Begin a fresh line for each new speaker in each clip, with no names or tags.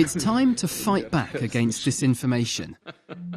It's time to fight back against disinformation.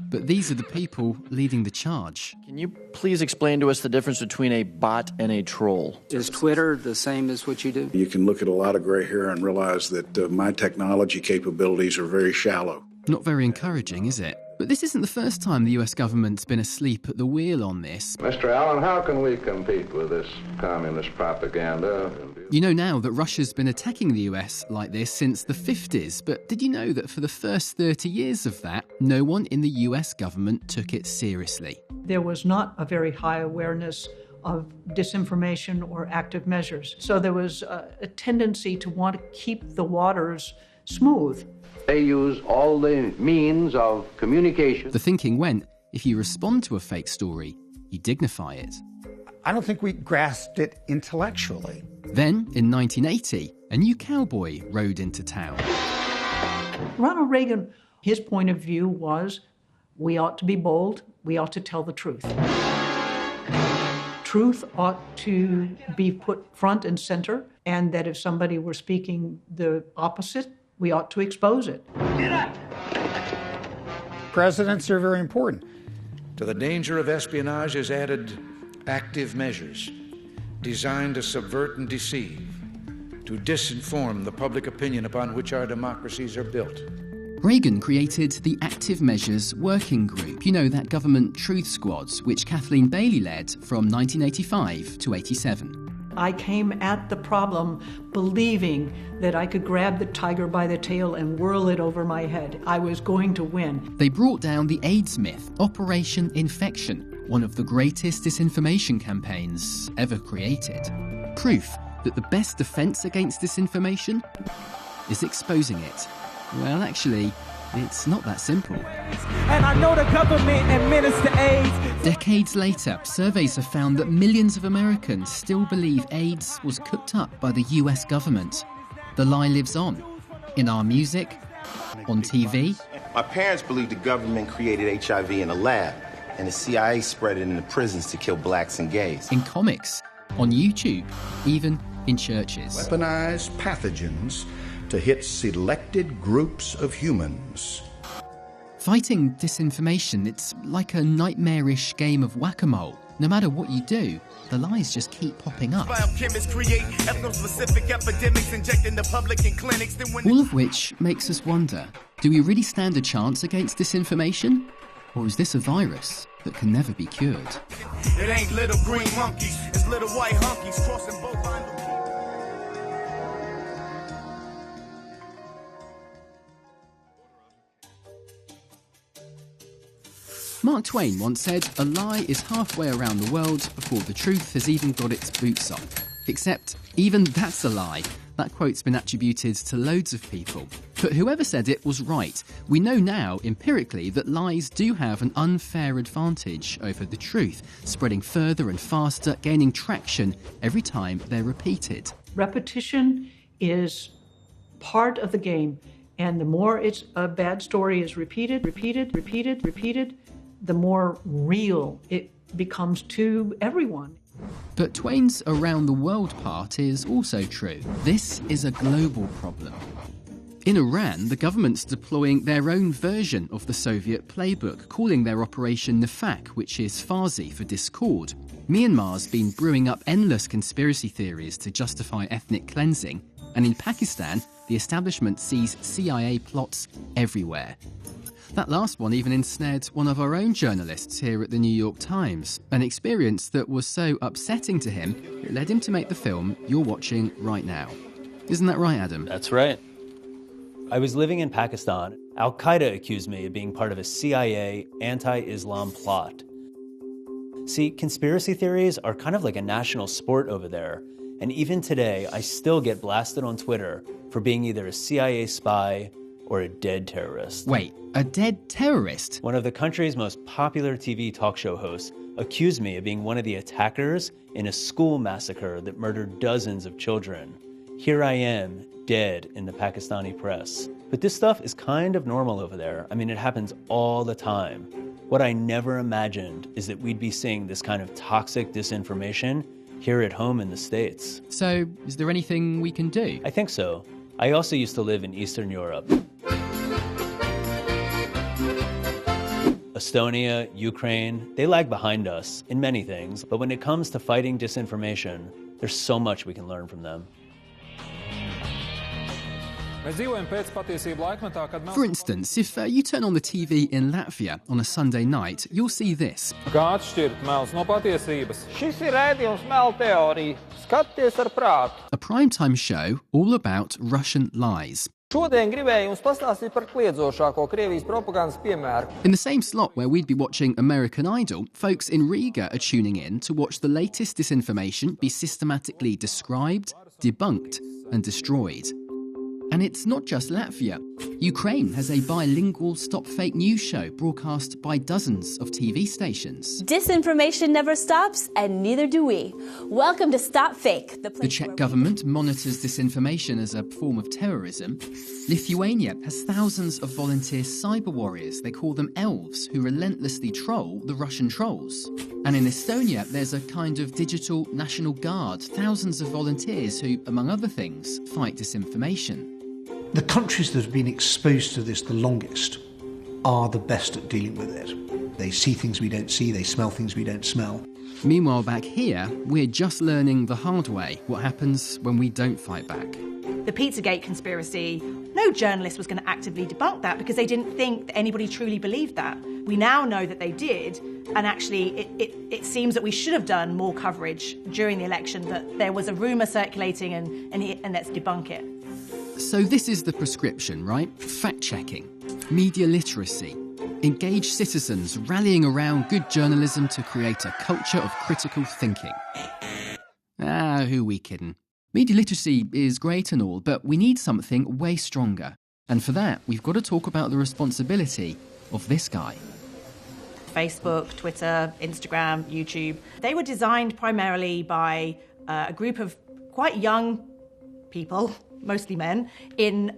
But these are the people leading the charge.
Can you please explain to us the difference between a bot and a troll?
Is Twitter the same as what you do?
You can look at a lot of gray hair and realize that my technology capabilities are very shallow.
Not very encouraging, is it? But this isn't the first time the US government's been asleep at the wheel on this.
Mr. Allen, how can we compete with this communist propaganda?
You know now that Russia's been attacking the US like this since the 50s, but did you know that for the first 30 years of that, no one in the US government took it seriously?
There was not a very high awareness of disinformation or active measures. So there was a tendency to want to keep the waters smooth.
They use all the means of communication.
The thinking went, if you respond to a fake story, you dignify it.
I don't think we grasped it intellectually.
Then, in 1980, a new cowboy rode into town.
Ronald Reagan, his point of view was, we ought to be bold, we ought to tell the truth. Truth ought to be put front and center, and that if somebody were speaking the opposite, we ought to expose it.
Presidents are very important.
To the danger of espionage is added active measures designed to subvert and deceive, to disinform the public opinion upon which our democracies are built.
Reagan created the Active Measures Working Group, you know, that government truth squads, which Kathleen Bailey led from 1985 to 87.
I came at the problem believing that I could grab the tiger by the tail and whirl it over my head. I was going to win.
They brought down the AIDS myth, Operation Infektion, one of the greatest disinformation campaigns ever created. Proof that the best defense against disinformation is exposing it. Well, actually, it's not that simple.
And I know the government administer AIDS.
Decades later, surveys have found that millions of Americans still believe AIDS was cooked up by the US government. The lie lives on. In our music, on TV.
My parents believed the government created HIV in a lab, and the CIA spread it in the prisons to kill blacks and gays.
In comics, on YouTube, even in churches.
Weaponize pathogens to hit selected groups of humans.
Fighting disinformation, it's like a nightmarish game of whack-a-mole. No matter what you do, the lies just keep popping up. All of which makes us wonder, do we really stand a chance against disinformation? Or is this a virus that can never be cured?
It ain't little green monkeys, it's little white hunkies crossing both lines.
Mark Twain once said, a lie is halfway around the world before the truth has even got its boots on. Except, even that's a lie. That quote's been attributed to loads of people. But whoever said it was right. We know now, empirically, that lies do have an unfair advantage over the truth, spreading further and faster, gaining traction every time they're repeated.
Repetition is part of the game, and the more a bad story is repeated, the more real it becomes to everyone.
But Twain's around the world part is also true. This is a global problem. In Iran, the government's deploying their own version of the Soviet playbook, calling their Operation Nifaq, which is Farsi for discord. Myanmar's been brewing up endless conspiracy theories to justify ethnic cleansing. And in Pakistan, the establishment sees CIA plots everywhere. That last one even ensnared one of our own journalists here at the New York Times, an experience that was so upsetting to him it led him to make the film you're watching right now. Isn't that right, Adam?
That's right. I was living in Pakistan. Al-Qaeda accused me of being part of a CIA anti-Islam plot. See, conspiracy theories are kind of like a national sport over there, and even today I still get blasted on Twitter for being either a CIA spy or a dead terrorist.
Wait, a dead terrorist?
One of the country's most popular TV talk show hosts accused me of being one of the attackers in a school massacre that murdered dozens of children. Here I am, dead in the Pakistani press. But this stuff is kind of normal over there. I mean, it happens all the time. What I never imagined is that we'd be seeing this kind of toxic disinformation here at home in the States.
So, is there anything we can do?
I think so. I also used to live in Eastern Europe. Estonia, Ukraine, they lag behind us in many things, but when it comes to fighting disinformation, there's so much we can learn from them.
For instance, if you turn on the TV in Latvia on a Sunday night, you'll see this. A primetime show all about Russian lies. In the same slot where we'd be watching American Idol, folks in Riga are tuning in to watch the latest disinformation be systematically described, debunked, and destroyed. And it's not just Latvia. Ukraine has a bilingual Stop Fake News show broadcast by dozens of TV stations.
Disinformation never stops, and neither do we. Welcome to Stop Fake.
The Czech government monitors disinformation as a form of terrorism. Lithuania has thousands of volunteer cyber warriors. They call them elves, who relentlessly troll the Russian trolls. And in Estonia, there's a kind of digital National Guard, thousands of volunteers who, among other things, fight disinformation.
The countries that have been exposed to this the longest are the best at dealing with it. They see things we don't see, they smell things we don't smell.
Meanwhile, back here, we're just learning the hard way what happens when we don't fight back.
The Pizzagate conspiracy, no journalist was going to actively debunk that because they didn't think that anybody truly believed that. We now know that they did, and actually it seems that we should have done more coverage during the election, that there was a rumour circulating and let's debunk it.
So this is the prescription, right? Fact-checking, media literacy, engaged citizens rallying around good journalism to create a culture of critical thinking. Who are we kidding? Media literacy is great and all, but we need something way stronger. And for that, we've got to talk about the responsibility of this guy.
Facebook, Twitter, Instagram, YouTube. They were designed primarily by a group of quite young people, mostly men,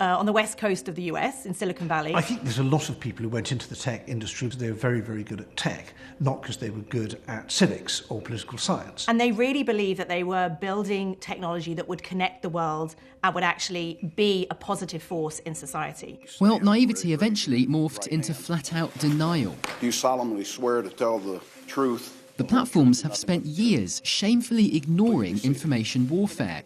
on the west coast of the US, in Silicon Valley.
I think there's a lot of people who went into the tech industry because they were very, very good at tech, not because they were good at civics or political science.
And they really believed that they were building technology that would connect the world and would actually be a positive force in society.
Well, naivety eventually morphed into flat-out denial.
Do you solemnly swear to tell the truth?
The platforms have spent years shamefully ignoring information warfare.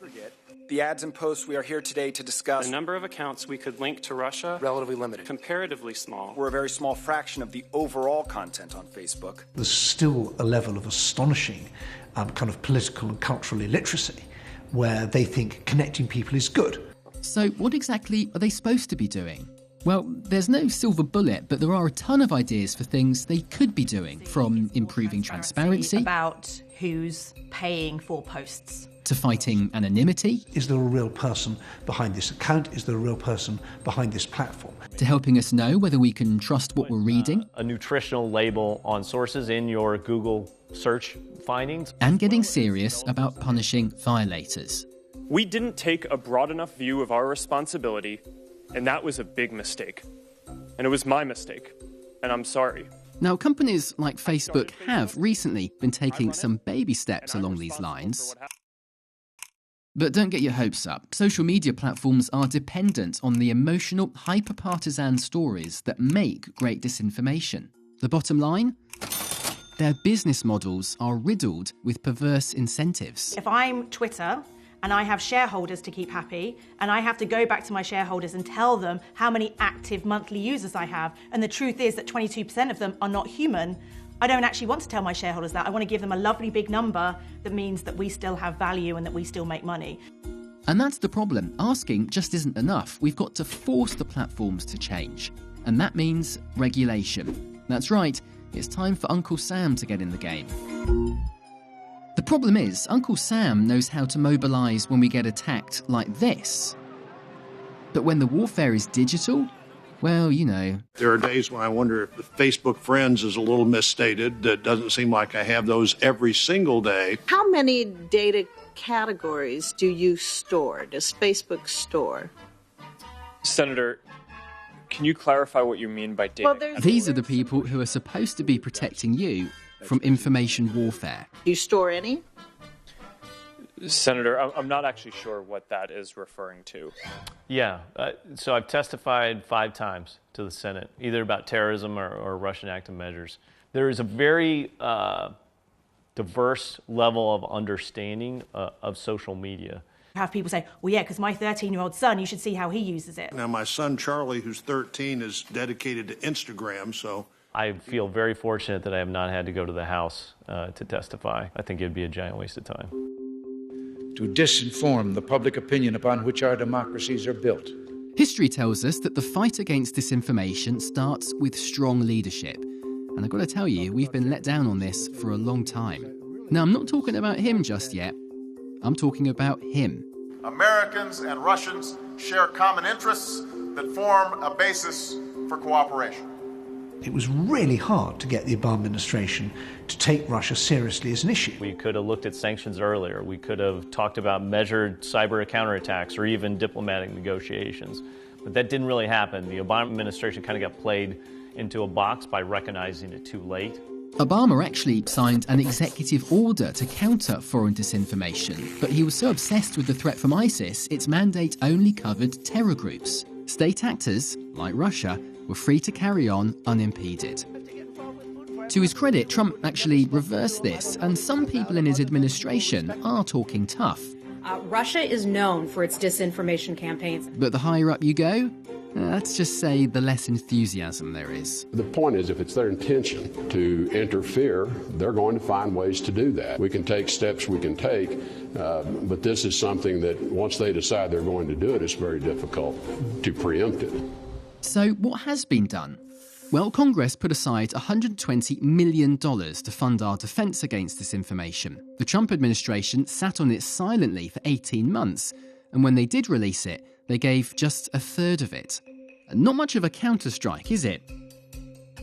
The ads and posts we are here today to discuss.
The number of accounts we could link to Russia,
relatively limited.
Comparatively small.
We're a very small fraction of the overall content on Facebook.
There's still a level of astonishing kind of political and cultural illiteracy where they think connecting people is good.
So what exactly are they supposed to be doing? Well, there's no silver bullet, but there are a ton of ideas for things they could be doing, from improving transparency
about who's paying for posts,
to fighting anonymity.
Is there a real person behind this account? Is there a real person behind this platform?
To helping us know whether we can trust what we're reading.
A nutritional label on sources in your Google search findings.
And getting serious about punishing violators.
We didn't take a broad enough view of our responsibility, and that was a big mistake. And it was my mistake, and I'm sorry.
Now, companies like Facebook have recently been taking some baby steps along these lines. But don't get your hopes up. Social media platforms are dependent on the emotional, hyper-partisan stories that make great disinformation. The bottom line? Their business models are riddled with perverse incentives.
If I'm Twitter and I have shareholders to keep happy, and I have to go back to my shareholders and tell them how many active monthly users I have, and the truth is that 22% of them are not human, I don't actually want to tell my shareholders that. I want to give them a lovely big number that means that we still have value and that we still make money.
And that's the problem. Asking just isn't enough. We've got to force the platforms to change. And that means regulation. That's right, it's time for Uncle Sam to get in the game. The problem is, Uncle Sam knows how to mobilise when we get attacked like this. But when the warfare is digital, well, you know.
There are days when I wonder if the Facebook friends is a little misstated. It doesn't seem like I have those every single day.
How many data categories do you store? Does Facebook store?
Senator, can you clarify what you mean by data?
Well,
these are the people who are supposed to be protecting you from information warfare.
Do you store any?
Senator, I'm not actually sure what that is referring to.
Yeah, so I've testified 5 times to the Senate, either about terrorism or Russian active measures. There is a very diverse level of understanding of social media.
Have people say, well, yeah, because my 13-year-old son, you should see how he uses it.
Now, my son Charlie, who's 13, is dedicated to Instagram, so
I feel very fortunate that I have not had to go to the House to testify. I think it would be a giant waste of time.
To disinform the public opinion upon which our democracies are built.
History tells us that the fight against disinformation starts with strong leadership. And I've got to tell you, we've been let down on this for a long time. Now, I'm not talking about him just yet. I'm talking about him.
Americans and Russians share common interests that form a basis for cooperation.
It was really hard to get the Obama administration to take Russia seriously as an issue.
We could have looked at sanctions earlier. We could have talked about measured cyber counterattacks or even diplomatic negotiations. But that didn't really happen. The Obama administration kind of got played into a box by recognizing it too late.
Obama actually signed an executive order to counter foreign disinformation, but he was so obsessed with the threat from ISIS, its mandate only covered terror groups. State actors, like Russia, were free to carry on unimpeded. To his credit, Trump actually reversed this, and some people in his administration are talking tough.
Russia is known for its disinformation campaigns.
But the higher up you go, let's just say the less enthusiasm there is.
The point is, if it's their intention to interfere, they're going to find ways to do that. We can take steps we can take, but this is something that once they decide they're going to do it, it's very difficult to preempt it.
So what has been done? Well, Congress put aside $120 million to fund our defense against disinformation. The Trump administration sat on it silently for 18 months, and when they did release it, they gave just a third of it. Not much of a counterstrike, is it?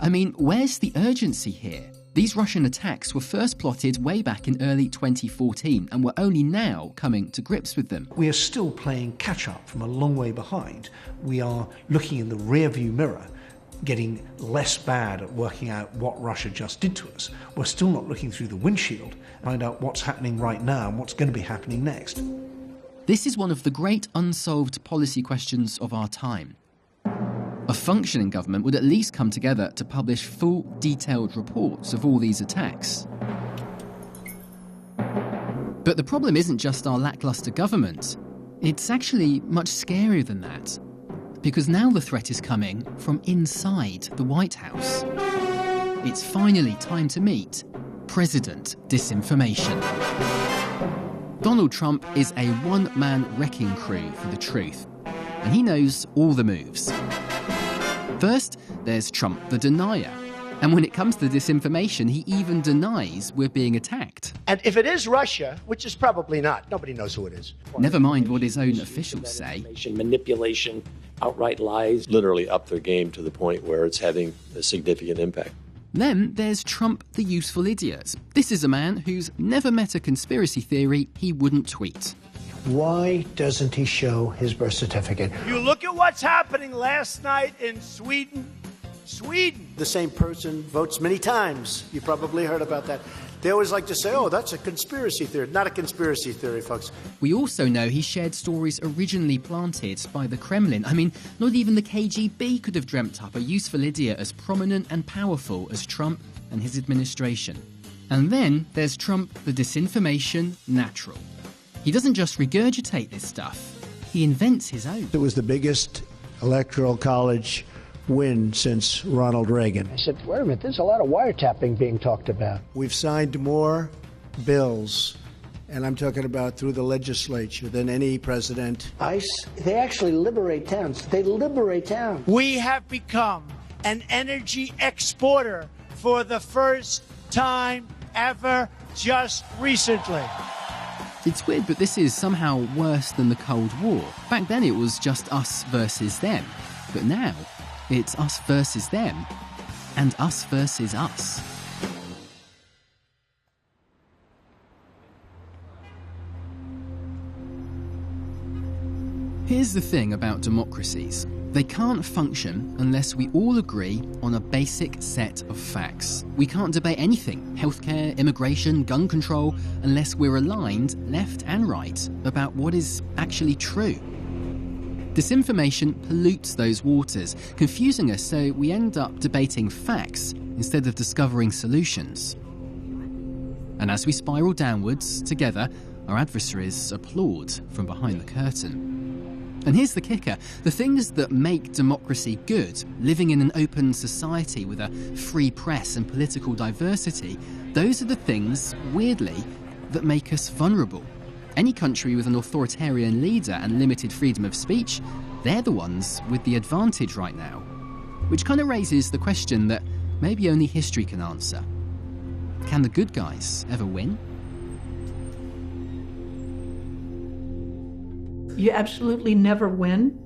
I mean, where's the urgency here? These Russian attacks were first plotted way back in early 2014 and we're only now coming to grips with them.
We are still playing catch-up from a long way behind. We are looking in the rear-view mirror, getting less bad at working out what Russia just did to us. We're still not looking through the windshield to find out what's happening right now and what's going to be happening next.
This is one of the great unsolved policy questions of our time. A functioning government would at least come together to publish full, detailed reports of all these attacks. But the problem isn't just our lacklustre government. It's actually much scarier than that. Because now the threat is coming from inside the White House. It's finally time to meet President Disinformation. Donald Trump is a one-man wrecking crew for the truth, and he knows all the moves. First, there's Trump the denier, and when it comes to disinformation, he even denies we're being attacked.
And if it is Russia, which is probably not, nobody knows who it is.
Never mind what his own officials say.
Manipulation, outright lies, literally up their game to the point where it's having a significant impact.
Then there's Trump the useful idiot. This is a man who's never met a conspiracy theory he wouldn't tweet.
Why doesn't he show his birth certificate?
You look at what's happening last night in Sweden.
The same person votes many times. You probably heard about that. They always like to say, oh, that's a conspiracy theory. Not a conspiracy theory, folks.
We also know he shared stories originally planted by the Kremlin. I mean, not even the KGB could have dreamt up a useful idiot as prominent and powerful as Trump and his administration. And then there's Trump the disinformation natural. He doesn't just regurgitate this stuff, he invents his own.
It was the biggest electoral college win since Ronald Reagan. I said, wait a minute, there's a lot of wiretapping being talked about. We've signed more bills, and I'm talking about through the legislature, than any president. ICE, they actually liberate towns. They liberate towns.
We have become an energy exporter for the first time ever just recently.
It's weird, but this is somehow worse than the Cold War. Back then it was just us versus them. But now, it's us versus them, and us versus us. Here's the thing about democracies. They can't function unless we all agree on a basic set of facts. We can't debate anything, healthcare, immigration, gun control, unless we're aligned, left and right, about what is actually true. Disinformation pollutes those waters, confusing us so we end up debating facts instead of discovering solutions. And as we spiral downwards, together, our adversaries applaud from behind the curtain. And here's the kicker. The things that make democracy good, living in an open society with a free press and political diversity, those are the things, weirdly, that make us vulnerable. Any country with an authoritarian leader and limited freedom of speech, they're the ones with the advantage right now. Which kind of raises the question that maybe only history can answer. Can the good guys ever win?
You absolutely never win.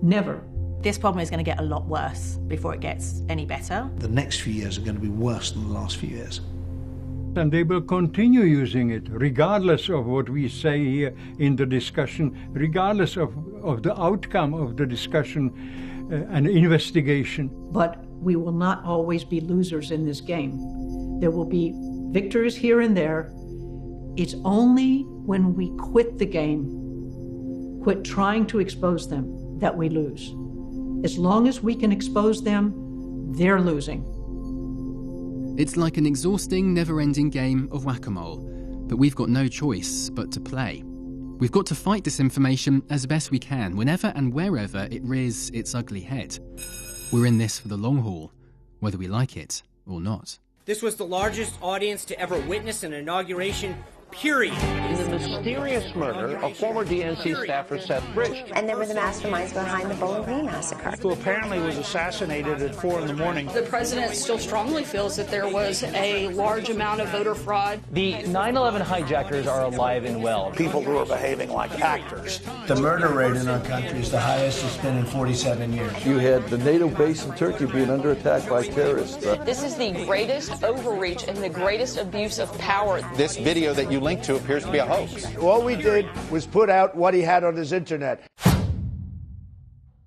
Never.
This problem is going to get a lot worse before it gets any better.
The next few years are going to be worse than the last few years.
And they will continue using it, regardless of what we say here in the discussion, regardless of the outcome of the discussion and investigation.
But we will not always be losers in this game. There will be victors here and there. It's only when we quit the game, quit trying to expose them, that we lose. As long as we can expose them, they're losing.
It's like an exhausting, never-ending game of whack-a-mole, but we've got no choice but to play. We've got to fight disinformation as best we can, whenever and wherever it rears its ugly head. We're in this for the long haul, whether we like it or not.
This was the largest audience to ever witness an inauguration, period.
In the mysterious murder of former DNC staffer Seth Bridge.
And they were the masterminds behind the Bowling Green massacre.
Who apparently was assassinated at 4 a.m.
The president still strongly feels that there was a large amount of voter fraud.
The 9/11 hijackers are alive and well.
People who are behaving like actors.
The murder rate in our country is the highest it's been in 47 years.
You had the NATO base in Turkey being under attack by terrorists.
This is the greatest overreach and the greatest abuse of power.
This video that you linked to appears to be a hoax.
All we did was put out what he had on his internet.